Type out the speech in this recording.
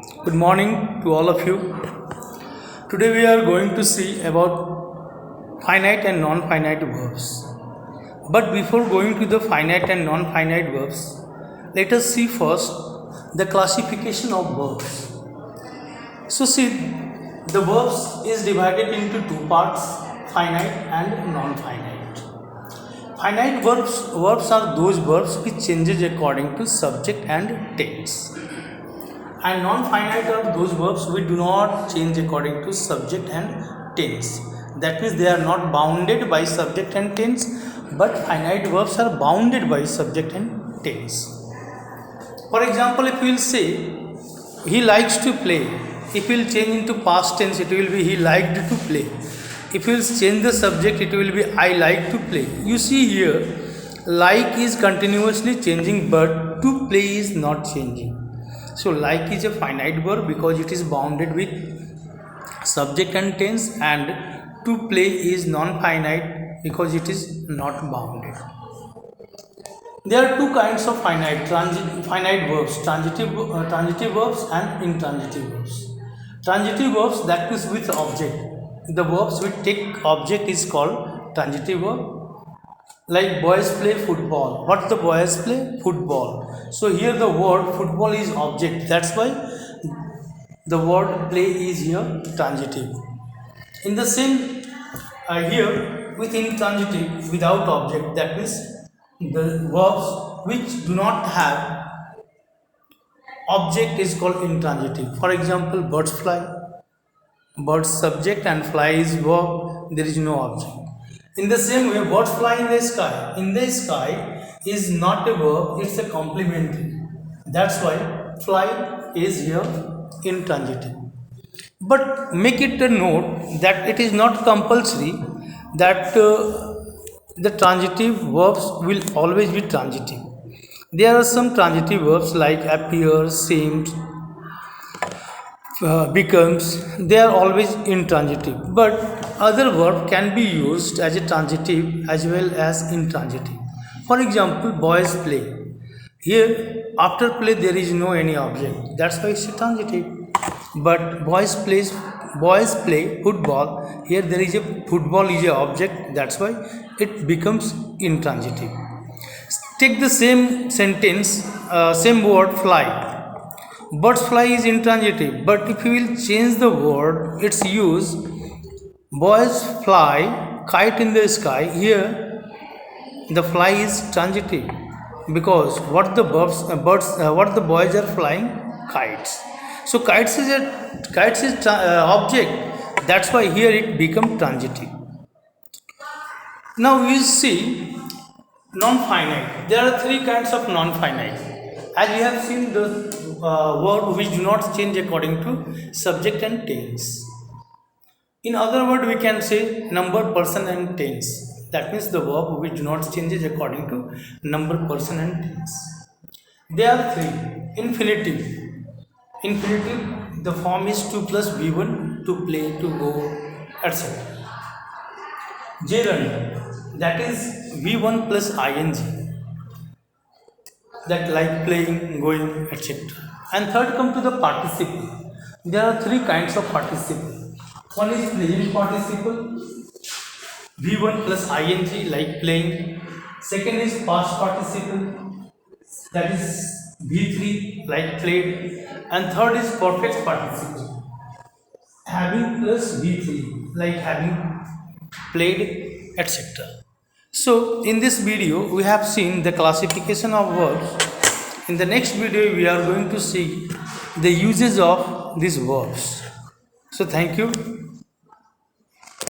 Good morning to all of you. Today we are going to see about finite and non-finite verbs. But before going to the finite and non-finite verbs, let us see first the classification of verbs. So see, the verbs is divided into two parts, finite and non-finite. Finite verbs are those verbs which changes according to subject and tense. And non-finite are those verbs which do not change according to subject and tense. That means they are not bounded by subject and tense, but finite verbs are bounded by subject and tense. For example, if we will say he likes to play, if we will change into past tense, it will be he liked to play. If we will change the subject, it will be I like to play. You see here, like is continuously changing, but to play is not changing. So like is a finite verb because it is bounded with subject and tense, and to play is non-finite because it is not bounded. There are two kinds of finite verbs, transitive verbs and intransitive verbs. Transitive verbs, that is with object. The verbs which take object is called transitive verb. Like boys play football. What the boys play? Football. So here the word football is object. That's why the word play is here transitive. In the same here with intransitive without object, that means the verbs which do not have object is called intransitive. For example, birds fly. Birds subject and fly is verb. There is no object. In the same way, birds fly in the sky. In the sky is not a verb, it's a complementary. That's why fly is here intransitive. But make it a note that it is not compulsory that the transitive verbs will always be transitive. There are some transitive verbs like appears, seems, becomes, they are always intransitive, but other verb can be used as a transitive as well as intransitive. For example, boys play. Here after play there is no any object, that's why it's a transitive. But boys play football. Here there is a football is a object, that's why it becomes intransitive. Take the same sentence, same word fly. Birds fly is intransitive, but if you will change the word, its use, boys fly kite in the sky. Here the fly is transitive because what the what the boys are flying? Kites. So kites is object, that's why here it become transitive. Now we see non-finite. There are three kinds of non-finite. As we have seen the word which do not change according to subject and tense. In other words, we can say number, person and tense. That means the verb which do not changes according to number, person and tense. There are three. Infinitive. Infinitive, the form is 2 plus V1, to play, to go, etc. Gerund, that is V1 plus ing, that like playing, going, etc. And third come to the participle. There are three kinds of participle. One is present participle, V1 plus ing, like playing. Second is past participle, that is V3, like played. And third is perfect participle, having plus V3, like having played, etc. So in this video we have seen the classification of verbs. In the next video we are going to see the uses of these verbs. So thank you.